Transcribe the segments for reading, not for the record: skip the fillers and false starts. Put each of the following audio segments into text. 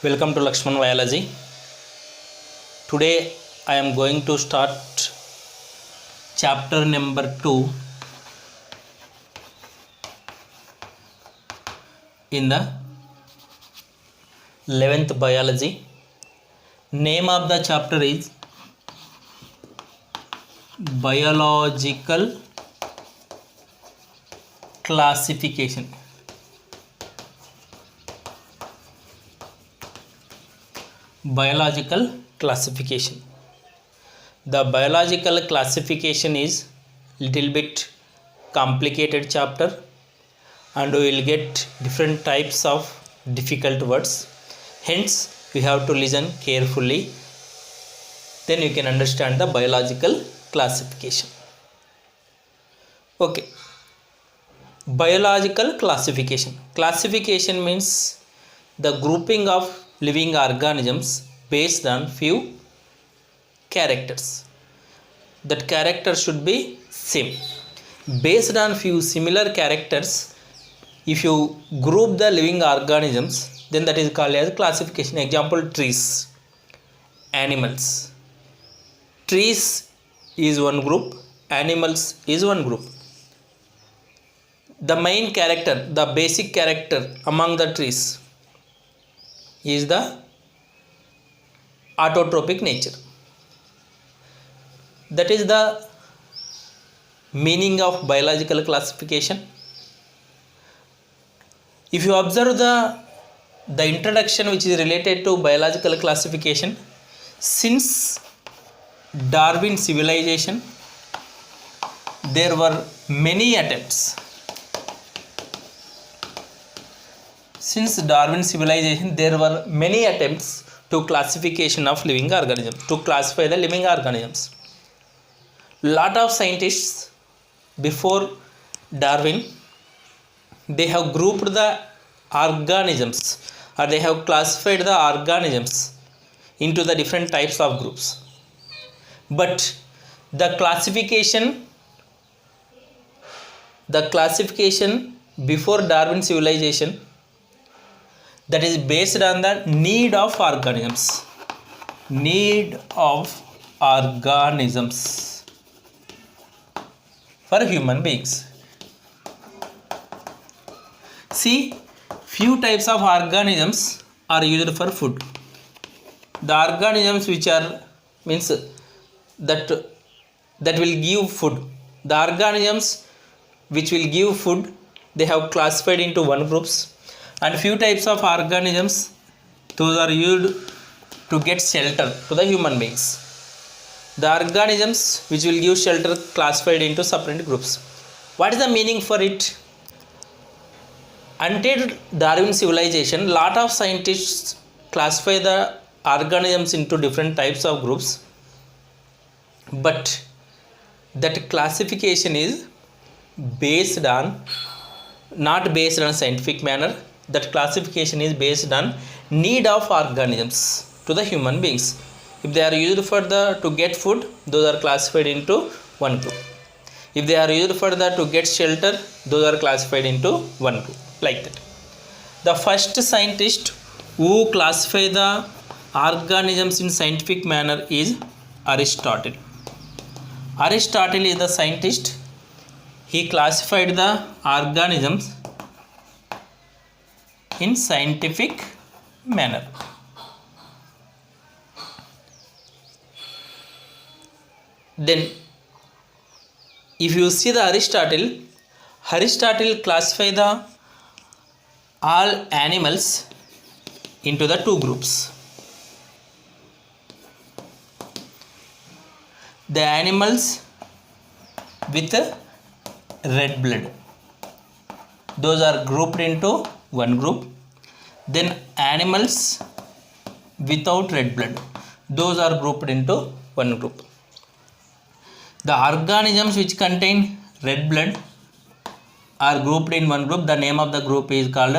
Welcome to Lakshman Biology. Today I am going to start chapter number 2 in the 11th biology. Name of the chapter is Biological Classification. Biological classification. The biological classification is little bit complicated chapter, and we will get different types of difficult words. Hence, we have to listen carefully. Then you can understand the biological classification. Okay. Biological classification. Classification means the grouping of living organisms based on few characters. That character should be same. Based on few similar characters, if you group the living organisms, then that is called as classification. Example, trees, animals. Trees is one group, animals is one group. The main character, the basic character among the trees is the autotrophic nature. That is the meaning of biological classification. If you observe the introduction which is related to biological classification, since Darwin civilization, there were many attempts. Since Darwin civilization, there were many attempts to classification of living organisms, to classify the living organisms. Lot of scientists before Darwin, they have grouped the organisms, or they have classified the organisms into the different types of groups. But the classification before Darwin civilization, that is based on the need of organisms. Need of organisms for human beings. See, few types of organisms are used for food. The organisms which are means that will give food. The organisms which will give food, they have classified into one groups. And few types of organisms, those are used to get shelter to the human beings. The organisms which will give shelter classified into separate groups. What is the meaning for it? Until Darwin civilization, lot of scientists classify the organisms into different types of groups, but that classification is not based on scientific manner. That classification is based on need of organisms to the human beings. If they are used for to get food, those are classified into one group. If they are used for to get shelter, those are classified into one group, like that. The first scientist who classify the organisms in scientific manner is Aristotle. Aristotle is the scientist. He classified the organisms in scientific manner. Then if you see the Aristotle classified the all animals into the two groups. The animals with red blood, those are grouped into one group. Then animals without red blood, those are grouped into one group. The organisms which contain red blood are grouped in one group. The name of the group is called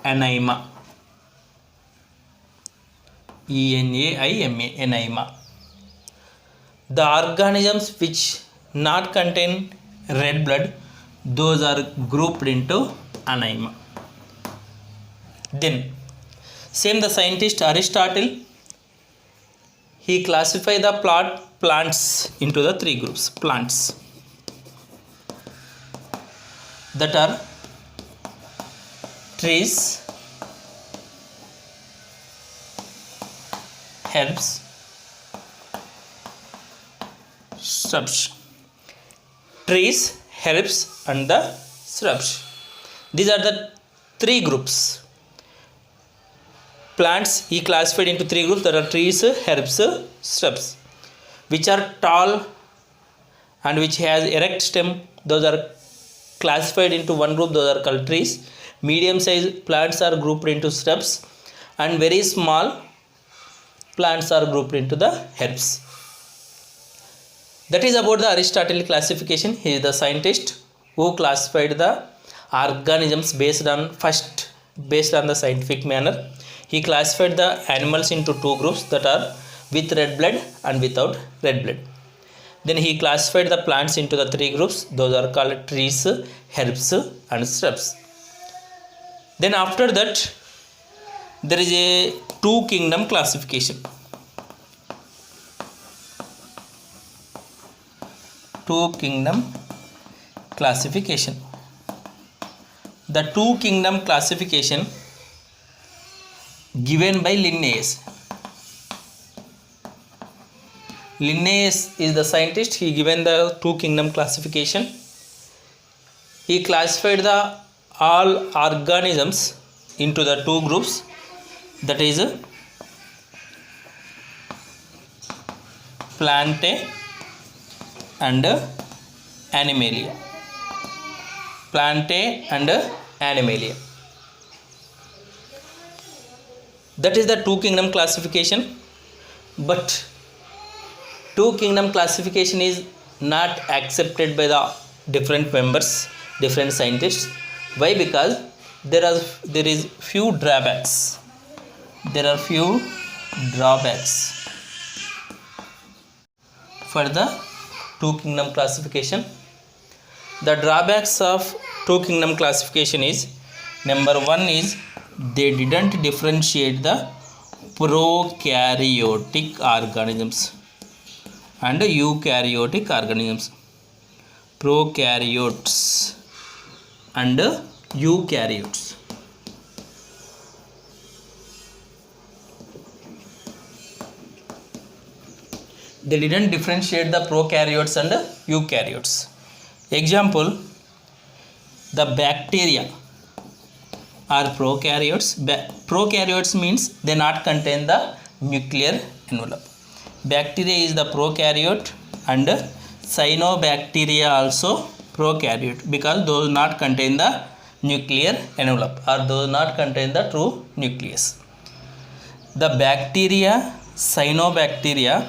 Anaima. ENAIMA, Anaima. The organisms which not contain red blood, those are grouped into anima. Then same the scientist Aristotle, he classified the plants into the three groups. Plants that are trees, herbs, shrubs. Trees, herbs and the shrubs. These are the three groups. Plants he classified into three groups, that are trees, herbs, shrubs, which are tall and which has erect stem. Those are classified into one group, those are called trees. Medium sized plants are grouped into shrubs, and very small plants are grouped into the herbs. That is about the Aristotle classification. He is the scientist who classified the organisms based on the scientific manner. He classified the animals into two groups, that are with red blood and without red blood. Then he classified the plants into the three groups, those are called trees, herbs and shrubs. Then after that there is a two kingdom classification. Two kingdom classification. The two kingdom classification given by Linnaeus. Linnaeus is the scientist. He given the two kingdom classification. He classified the all organisms into the two groups, that is Plantae and Animalia. Plantae and Animalia. That is the two kingdom classification. But two kingdom classification is not accepted by the different members, different scientists. Why? Because there is few drawbacks. There are few drawbacks for the two kingdom classification. The drawbacks of two kingdom classification is, number one is they didn't differentiate the prokaryotic organisms and eukaryotic organisms. Prokaryotes and eukaryotes. They didn't differentiate the prokaryotes and eukaryotes. Example, the bacteria are prokaryotes. Prokaryotes means they not contain the nuclear envelope. Bacteria is the prokaryote, and cyanobacteria also prokaryote, because those not contain the nuclear envelope, or those not contain the true nucleus. The bacteria, cyanobacteria,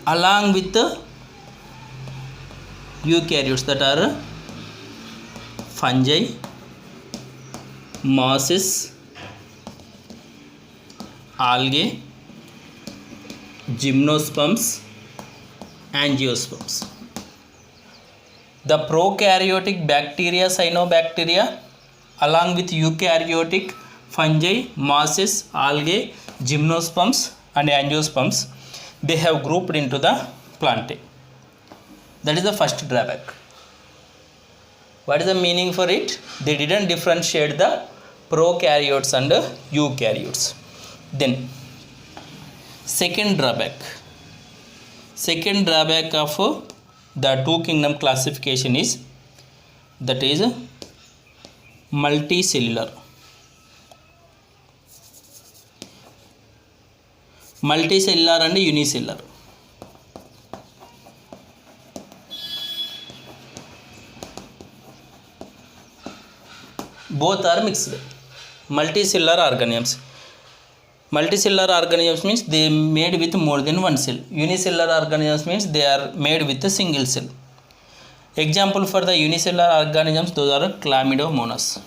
along with the eukaryotes, that are fungi, mosses, algae, gymnosperms, angiosperms. The prokaryotic bacteria, cyanobacteria, along with eukaryotic fungi, mosses, algae, gymnosperms and angiosperms, they have grouped into the Plantae. That is the first drawback. What is the meaning for it? They didn't differentiate the prokaryotes and eukaryotes. Then second drawback of the two kingdom classification is, that is multicellular. Multicellular and unicellular. Both are mixed. Multicellular organisms. Multicellular organisms means they made with more than one cell. Unicellular organisms means they are made with a single cell. Example for the unicellular organisms, those are Chlamydomonas.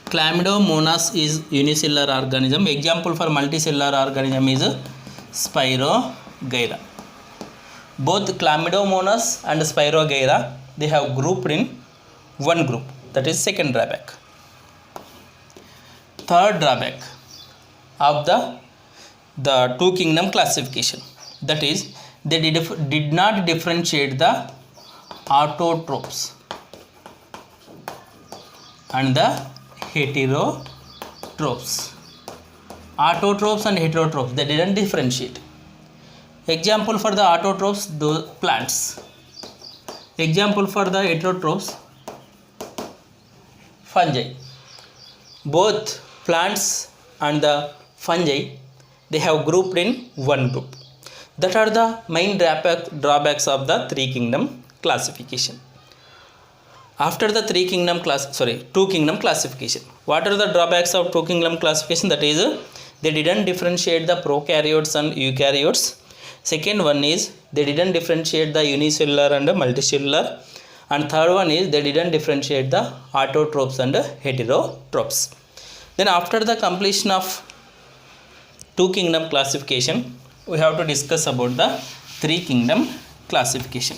Chlamydomonas is unicellular organism. Example for multicellular organism is Spirogyra. Both Chlamydomonas and Spirogyra, they have grouped in one group. That is second drawback. Third drawback of the two kingdom classification, that is they did not differentiate the autotrophs and the heterotrophs. Autotrophs and heterotrophs, they didn't differentiate. Example for the autotrophs, those plants. Example for the heterotrophs, fungi. Both plants and the fungi, they have grouped in one group. That are the main drawbacks of the three kingdom classification. After the two kingdom classification, what are the drawbacks of two kingdom classification? That is they didn't differentiate the prokaryotes and eukaryotes. Second one is they didn't differentiate the unicellular and multicellular. And third one is they didn't differentiate the autotrophs and heterotrophs. Then after the completion of two kingdom classification, we have to discuss about the three kingdom classification.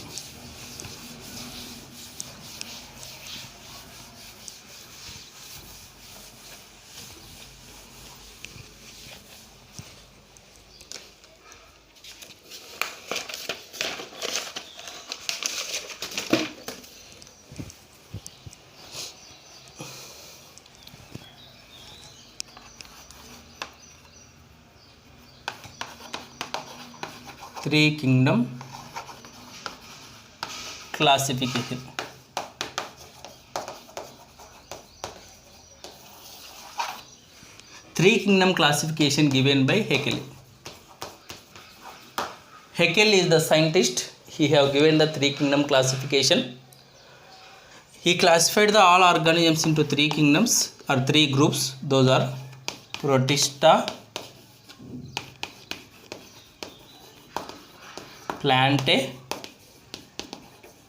Three kingdom classification. Three kingdom classification given by Haeckel. Haeckel is the scientist. He have given the three kingdom classification. He classified the all organisms into three kingdoms or three groups. Those are Protista, Plantae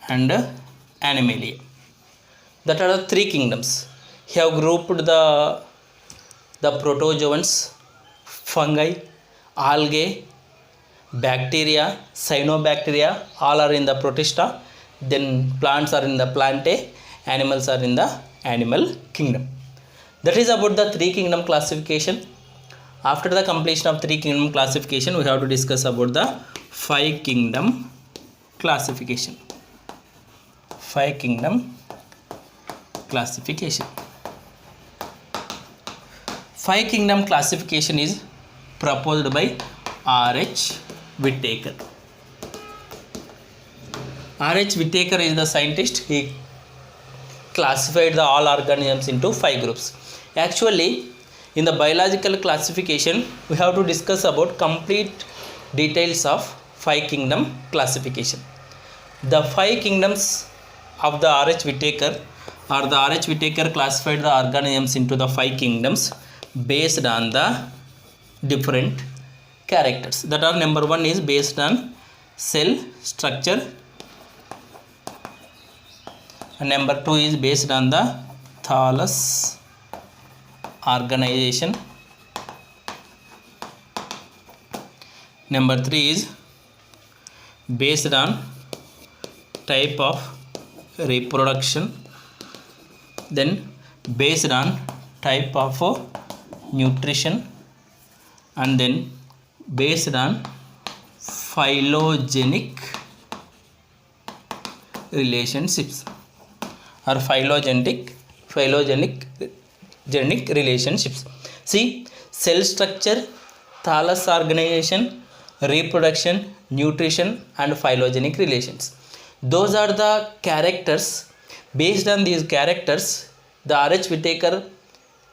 and Animalia. That are the three kingdoms. He have grouped the protozoans, fungi, algae, bacteria, cyanobacteria, all are in the Protista. Then plants are in the Plantae, animals are in the animal kingdom. That is about the three kingdom classification. After the completion of three kingdom classification, we have to discuss about the five kingdom classification. Five kingdom classification. Five kingdom classification is proposed by R.H. Whittaker. R.H. Whittaker is the scientist. He classified the all organisms into five groups. Actually, in the biological classification, we have to discuss about complete details of five kingdom classification. The five kingdoms of the R.H. Whittaker, or the R.H. Whittaker classified the organisms into the five kingdoms based on the different characters. That are, number one is based on cell structure, and number two is based on the thallus organization. Number three is based on type of reproduction, then based on type of nutrition, and then based on phylogenetic relationships or phylogenetic relationships. See, cell structure, thallus organization, reproduction, nutrition and phylogenetic relations. Those are the characters. Based on these characters, the R.H. Whittaker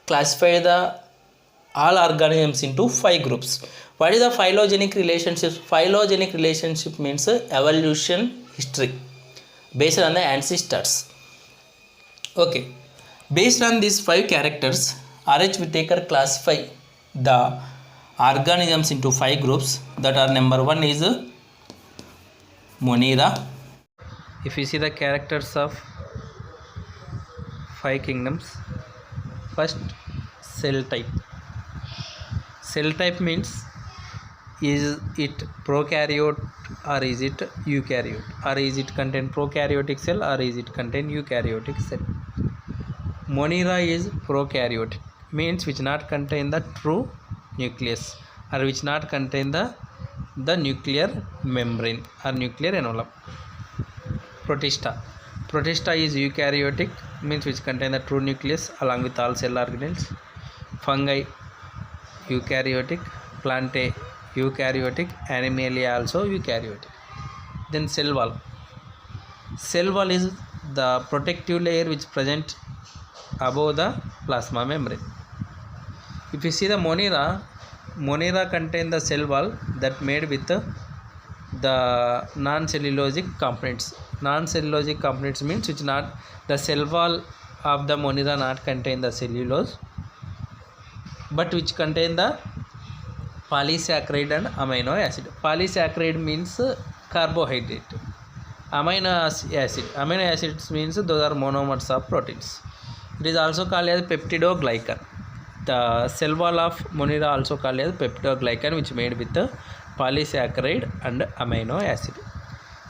classified the all organisms into five groups. What is the phylogenetic relationship? Phylogenetic relationship means evolution history based on the ancestors. Okay, based on these five characters, R.H. Whittaker classify the organisms into five groups. That are, number one is Monera. If you see the characters of five kingdoms, first, cell type. Cell type means is it prokaryote or is it eukaryote, or is it contain prokaryotic cell, or is it contain eukaryotic cell? Monera is prokaryotic, means which not contain the true nucleus, or which not contain the nuclear membrane or nuclear envelope. Protista is eukaryotic, means which contain the true nucleus along with all cell organelles. Fungi eukaryotic, plantae eukaryotic, animalia also eukaryotic. Then cell wall. Cell wall is the protective layer which present above the plasma membrane. If you see the Monera contain the cell wall that made with the non-cellulosic components. Non-cellulosic components means which not the cell wall of the Monera not contain the cellulose, but which contain the polysaccharide and amino acid. Polysaccharide means carbohydrate. Amino acids means those are monomers of proteins. It is also called as peptidoglycan. The cell wall of Monera also called as peptidoglycan, which made with the polysaccharide and amino acid.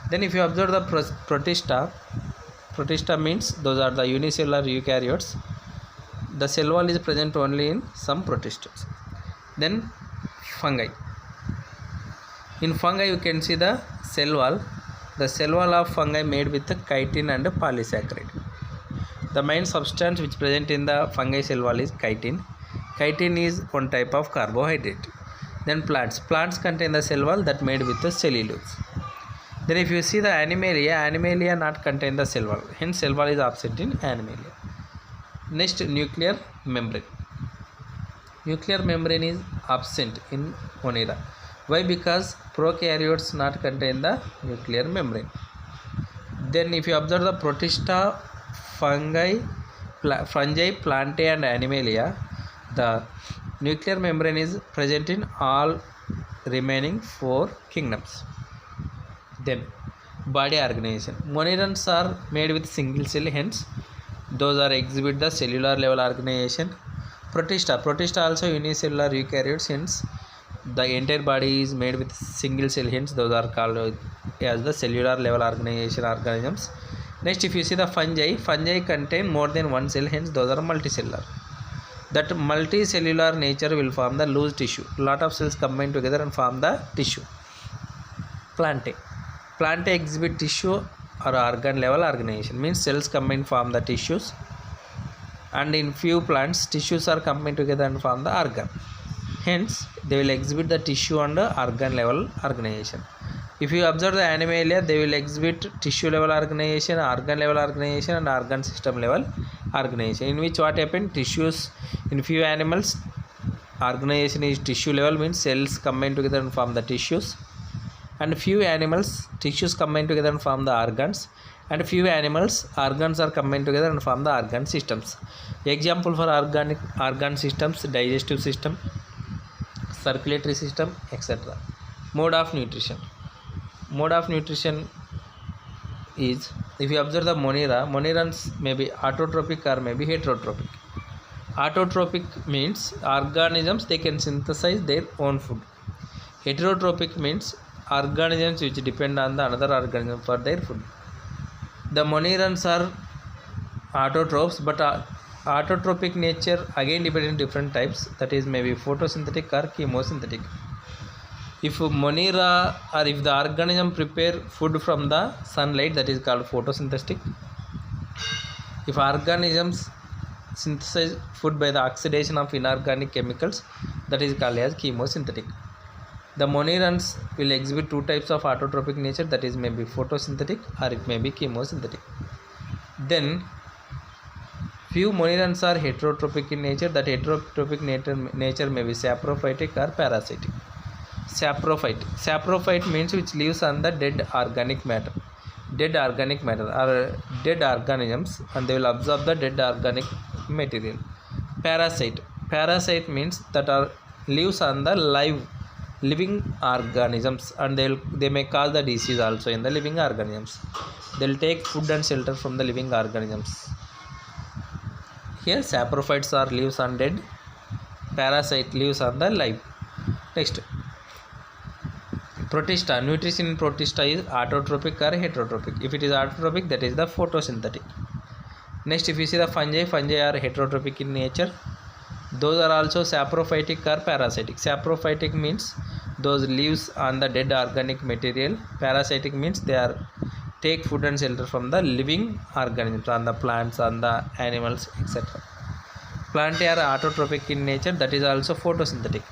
Then if you observe the protista means those are the unicellular eukaryotes. The cell wall is present only in some protists. Then fungi. In fungi you can see the cell wall. The cell wall of fungi made with the chitin and polysaccharide. The main substance which present in the fungi cell wall is chitin. Chitin is one type of carbohydrate. Then plants contain the cell wall that made with the cellulose. Then if you see the animalia not contain the cell wall, hence cell wall is absent in animalia. Next, nuclear membrane. Nuclear membrane is absent in Monera. Why? Because prokaryotes not contain the nuclear membrane. Then if you observe the protista, fungi, plantae and animalia, the nuclear membrane is present in all remaining 4 kingdoms. Then body organization. Monerans are made with single cell, hence those are exhibit the cellular level organization. Protista also unicellular eukaryotes, hence the entire body is made with single cell, hence those are called as the cellular level organization organisms. Next, if you see the fungi contain more than one cell, hence those are multicellular. That multicellular nature will form the loose tissue. Lot of cells combine together and form the tissue. Plantae exhibit tissue or organ level organization, means cells combine form the tissues, and in few plants tissues are combined together and form the organ, hence they will exhibit the tissue and organ level organization. If you observe the animalia, they will exhibit tissue level organization, organ level organization and organ system level organization, in which what happened, tissues in few animals organization is tissue level, means cells combine together and form the tissues, and few animals tissues combine together and form the organs, and few animals organs are combined together and form the organ systems. Example for organ systems: digestive system, circulatory system, etc. Mode of nutrition is, if you observe the Monerans may be autotrophic or may be heterotrophic. Autotrophic means organisms they can synthesize their own food. Heterotrophic means organisms which depend on the another organism for their food. The Monerans are autotrophs, but autotrophic nature again depends on different types, that is maybe photosynthetic or chemosynthetic. If Monera or if the organism prepare food from the sunlight, that is called photosynthetic. If organisms synthesize food by the oxidation of inorganic chemicals, that is called as chemosynthetic. The Monerans will exhibit 2 types of autotrophic nature, that is may be photosynthetic or it may be chemosynthetic. Then few Monerans are heterotrophic in nature. That heterotrophic nature may be saprophytic or parasitic. Saprophyte means which lives on the dead organic matter or dead organisms, and they will absorb the dead organic material. Parasite means that are lives on the living organisms, and they may cause the disease also in the living organisms. They will take food and shelter from the living organisms. Here saprophytes are lives on dead, parasite lives on the live. Next, Protista. Nutrition in protista is autotrophic or heterotrophic. If it is autotrophic, that is the photosynthetic. Next, if you see the fungi are heterotrophic in nature. Those are also saprophytic or parasitic. Saprophytic means those lives on the dead organic material. Parasitic means they are take food and shelter from the living organisms, on the plants, on the animals, etc. Plant are autotrophic in nature, that is also photosynthetic.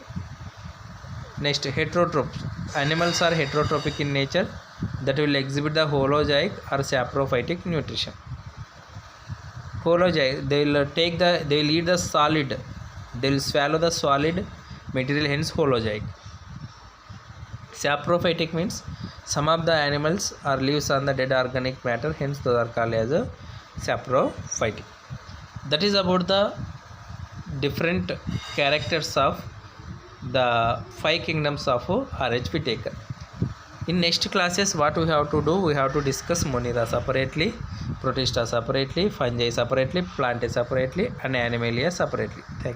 Next, heterotrophs. Animals are heterotrophic in nature, that will exhibit the holozoic or saprophytic nutrition. Holozoic, they will eat the solid, they will swallow the solid material, hence holozoic. Saprophytic means some of the animals are lives on the dead organic matter, hence those are called as a saprophytic. That is about the different characters of the 5 kingdoms of RHP taken. In next classes, what we have to do, we have to discuss Monera separately, Protista separately, Fungi separately, Plantae separately, and Animalia separately. Thank you.